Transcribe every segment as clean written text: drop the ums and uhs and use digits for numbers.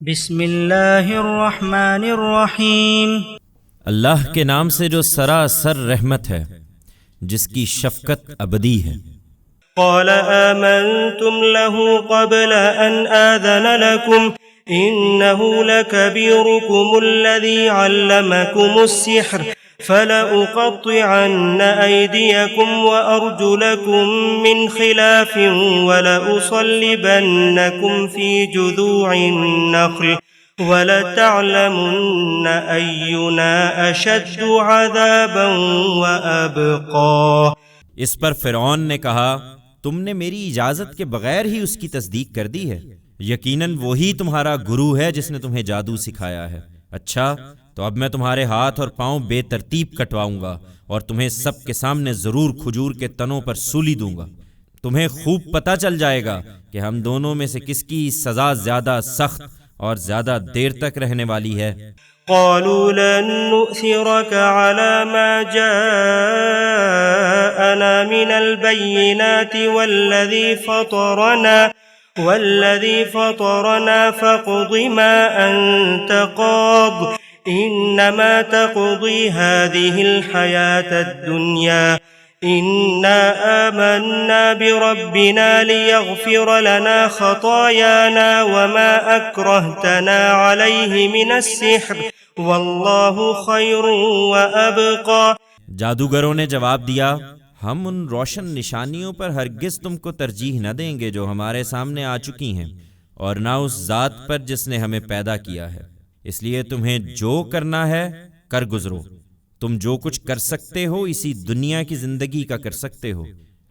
بسم اللہ الرحمن الرحیم۔ اللہ کے نام سے جو سراسر رحمت ہے، جس کی شفقت ابدی ہے۔ قال آمنتم له قبل أن آذن لكم إنه لكبيركم الذي علمكم السحر فلأقطعن أيديكم وأرجلكم من خلاف ولأصلبنكم في جذوع النخل وَلَتَعْلَمُنَّ أَيُّنَا أَشَدُّ عَذَابًا وَأَبْقَىٰ۔ اس پر فرعون نے کہا، تم نے میری اجازت کے بغیر ہی اس کی تصدیق کر دی ہے۔ یقیناً وہی تمہارا گرو ہے جس نے تمہیں جادو سکھایا ہے۔ اچھا، تو اب میں تمہارے ہاتھ اور پاؤں بے ترتیب کٹواؤں گا اور تمہیں سب کے سامنے ضرور کھجور کے تنوں پر سولی دوں گا۔ تمہیں خوب پتہ چل جائے گا کہ ہم دونوں میں سے کس کی سزا زیادہ سخت اور زیادہ دیر تک رہنے والی ہے۔ قالوا لن نؤثرك على ما جاءنا من البينات والذي فطرنا فاقض ما أنت قاض إنما تقضي هذه الحياة الدنيا إنا آمنا بربنا ليغفر لنا خطايانا وما أكرهتنا عليه من السحر والله خير وأبقى۔ جادوگروں نے جواب دیا، ہم ان روشن نشانیوں پر ہرگز تم کو ترجیح نہ دیں گے جو ہمارے سامنے آ چکی ہیں، اور نہ اس ذات پر جس نے ہمیں پیدا کیا ہے۔ اس لیے تمہیں جو کرنا ہے کر گزرو۔ تم جو کچھ کر سکتے ہو اسی دنیا کی زندگی کا کر سکتے ہو۔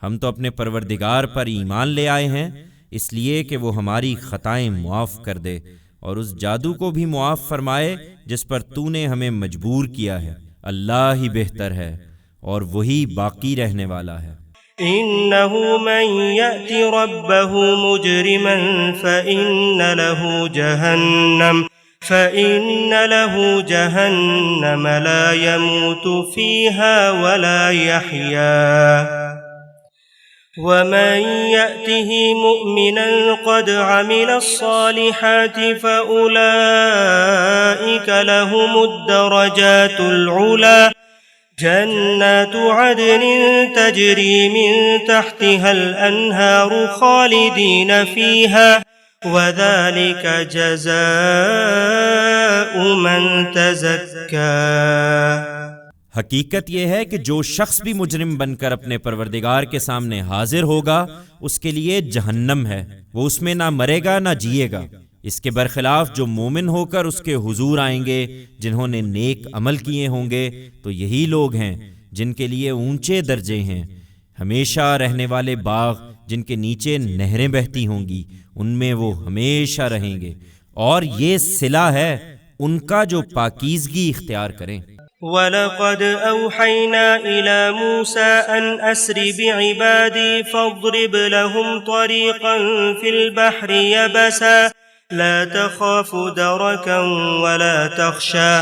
ہم تو اپنے پروردگار پر ایمان لے آئے ہیں، اس لیے کہ وہ ہماری خطائیں معاف کر دے اور اس جادو کو بھی معاف فرمائے جس پر تو نے ہمیں مجبور کیا ہے۔ اللہ ہی بہتر ہے اور وہی باقی رہنے والا ہے۔ إنه من يأت ربه مجرما فإن له جهنم لا يموت فيها ولا يحيا ومن يأته مؤمنا قد عمل الصالحات فأولئك لهم الدرجات العلى جنات عدن تجري من تحتها الأنهار خالدين فيها وَذَلِكَ جَزَاءُ مَن تَزَكَّى۔ حقیقت یہ ہے کہ جو شخص بھی مجرم بن کر اپنے پروردگار کے سامنے حاضر ہوگا اس کے لیے جہنم ہے، وہ اس میں نہ مرے گا نہ جیے گا۔ اس کے برخلاف جو مومن ہو کر اس کے حضور آئیں گے، جنہوں نے نیک عمل کیے ہوں گے، تو یہی لوگ ہیں جن کے لیے اونچے درجے ہیں، ہمیشہ رہنے والے باغ جن کے نیچے نہریں بہتی ہوں گی، ان میں وہ ہمیشہ رہیں گے، اور یہ صلہ ہے ان کا جو پاکیزگی اختیار کریں۔ وَلَقَدْ أَوْحَيْنَا إِلَى مُوسَىٰ أَنْ أَسْرِ بِعِبَادِي فَاضْرِبْ لَهُمْ طَرِيقًا فِي الْبَحْرِ يَبَسًا لَا تَخَافُ دَرَكًا وَلَا تَخْشَىٰ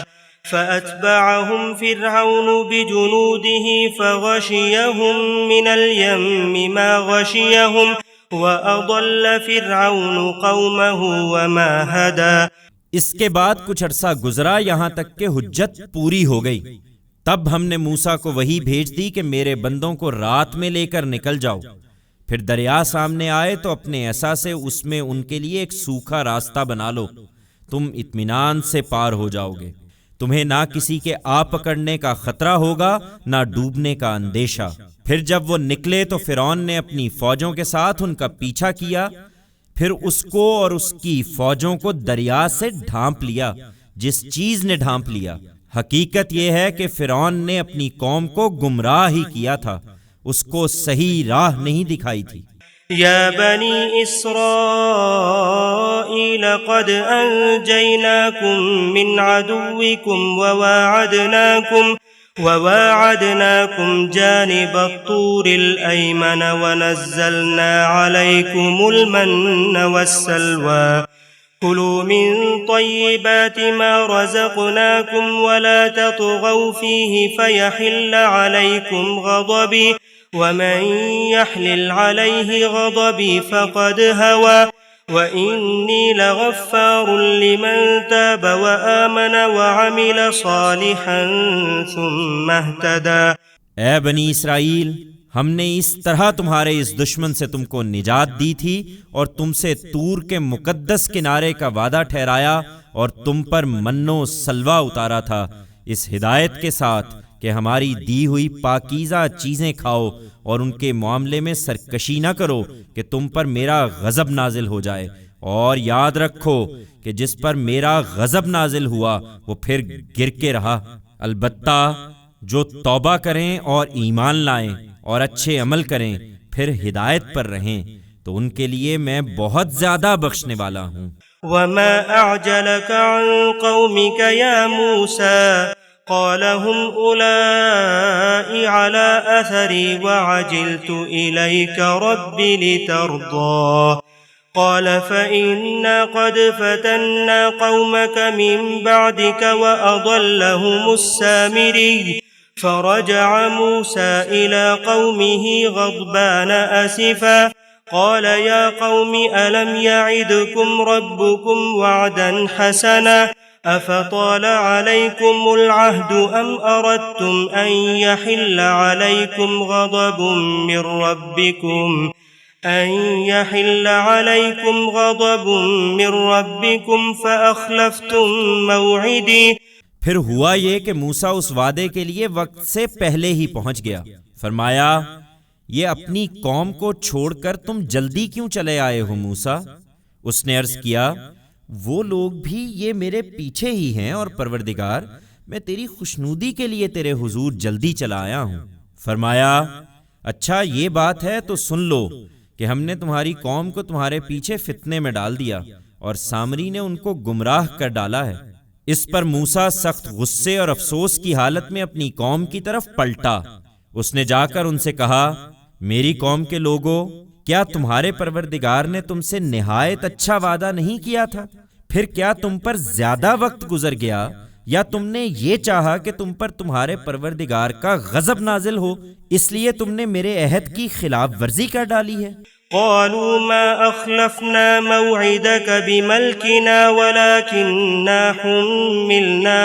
فَأَتْبَعَهُمْ فِرْعَوْنُ بِجُنُودِهِ فَغَشِيَهُمْ مِنَ الْيَمِّ مَا غَشِيَهُمْ وَأَضَلَّ فِرْعَوْنُ قَوْمَهُ وَمَا هَدَىٰ۔ اس کے بعد کچھ عرصہ گزرا یہاں تک کہ حجت پوری ہو گئی۔ تب ہم نے موسیٰ کو وحی بھیج دی کہ میرے بندوں کو رات میں لے کر نکل جاؤ، پھر دریا سامنے آئے تو اپنے عصا سے اس میں ان کے لیے ایک سوکھا راستہ بنا لو، تم اطمینان سے پار ہو جاؤ گے۔ تمہیں نہ کسی کے آ پکڑنے کا خطرہ ہوگا نہ ڈوبنے کا اندیشہ۔ پھر جب وہ نکلے تو فرعون نے اپنی فوجوں کے ساتھ ان کا پیچھا کیا، پھر اس کو اور اس کی فوجوں کو دریا سے ڈھانپ لیا جس چیز نے ڈھانپ لیا۔ حقیقت یہ ہے کہ فرعون نے اپنی قوم کو گمراہ ہی کیا تھا، اس کو صحیح راہ نہیں دکھائی تھی۔ يا بني إسرائيل قد أنجيناكم من عدوكم وواعدناكم جانب الطور الأيمن ونزلنا عليكم المن والسلوى كلوا من طيبات ما رزقناكم ولا تطغوا فيه فيحل عليكم غضبي ومن يحلل عليه غضبي فقد هوى وإني لغفار لمن تاب وآمن وعمل صالحا ثم اهتدى۔ اے بنی اسرائیل، ہم نے اس طرح تمہارے اس دشمن سے تم کو نجات دی تھی اور تم سے طور کے مقدس کنارے کا وعدہ ٹھہرایا اور تم پر من و سلوہ اتارا تھا، اس ہدایت کے ساتھ کہ ہماری دی ہوئی پاکیزہ چیزیں کھاؤ اور ان کے معاملے میں سرکشی نہ کرو کہ تم پر میرا غضب نازل ہو جائے، اور یاد رکھو کہ جس پر میرا غضب نازل ہوا وہ پھر گر کے رہا۔ البتہ جو توبہ کریں اور ایمان لائیں اور اچھے عمل کریں پھر ہدایت پر رہیں تو ان کے لیے میں بہت زیادہ بخشنے والا ہوں۔ وما أعجلك عن قومك يا موسى قال هم أولئك على أثري وعجلت إليك رب لترضى قال فإنا قد فتنا قومك من بعدك وأضلهم السامري فرجع موسى إلى قومه غضبان أسفا قال يا قوم ألم يعدكم ربكم وعدا حسنا أفطال عليكم العهد أم أردتم أن يحل عليكم غضب من ربكم فأخلفتم موعدي۔ پھر ہوا یہ کہ موسیٰ اس وعدے کے لیے وقت سے پہلے ہی پہنچ گیا۔ فرمایا، یہ اپنی قوم کو چھوڑ کر تم جلدی کیوں چلے آئے ہو موسیٰ؟ اس نے عرض کیا، وہ لوگ بھی یہ میرے پیچھے ہی ہیں، اور پروردگار میں تیری خوشنودی کے لیے تیرے حضور جلدی چلا آیا ہوں۔ فرمایا، اچھا یہ بات ہے تو سن لو کہ ہم نے تمہاری قوم کو تمہارے پیچھے فتنے میں ڈال دیا اور سامری نے ان کو گمراہ کر ڈالا ہے۔ اس پر موسیٰ سخت غصے اور افسوس کی حالت میں اپنی قوم کی طرف پلٹا۔ اس نے جا کر ان سے کہا، میری قوم کے لوگوں، کیا تمہارے پروردگار نے تم سے نہایت اچھا وعدہ نہیں کیا تھا؟ پھر کیا تم پر زیادہ وقت گزر گیا، یا تم نے یہ چاہا کہ تم پر تمہارے پروردگار کا غضب نازل ہو، اس لیے تم نے میرے عہد کی خلاف ورزی کر ڈالی ہے؟ قالوا ما أخلفنا موعدك بملكنا ولكننا حملنا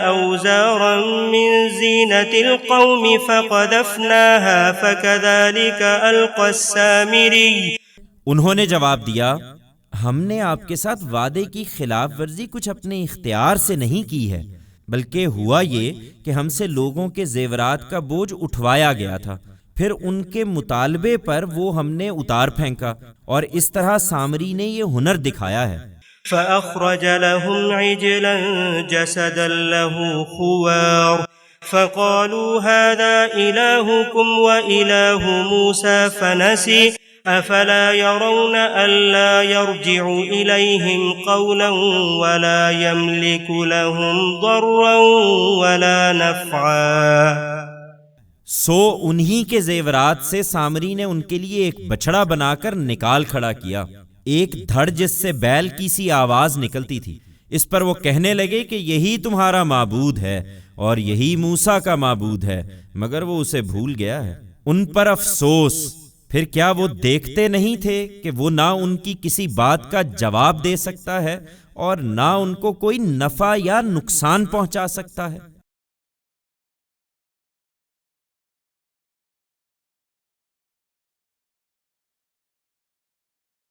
أوزارا من زينة القوم فقذفناها فكذلك ألقى السامري۔ انہوں نے جواب دیا، ہم نے آپ کے ساتھ وعدے کی خلاف ورزی کچھ اپنے اختیار سے نہیں کی ہے، بلکہ ہوا یہ کہ ہم سے لوگوں کے زیورات کا بوجھ اٹھوایا گیا تھا، پھر ان کے مطالبے پر وہ ہم نے اتار پھینکا، اور اس طرح سامری نے یہ ہنر دکھایا ہے۔ فأخرج لهم عجلا جسدا له خوار فقالوا هذا إلهكم وإله موسى فنسي أفلا يرون ألا يرجع إليهم قولا ولا يملك لهم ضرا ولا نفعا۔ سو انہی کے زیورات سے سامری نے ان کے لیے ایک بچڑا بنا کر نکال کھڑا کیا، ایک دھڑ جس سے بیل کی سی آواز نکلتی تھی۔ اس پر وہ کہنے لگے کہ یہی تمہارا معبود ہے اور یہی موسیٰ کا معبود ہے، مگر وہ اسے بھول گیا ہے۔ ان پر افسوس، پھر کیا وہ دیکھتے نہیں تھے کہ وہ نہ ان کی کسی بات کا جواب دے سکتا ہے اور نہ ان کو کوئی نفع یا نقصان پہنچا سکتا ہے؟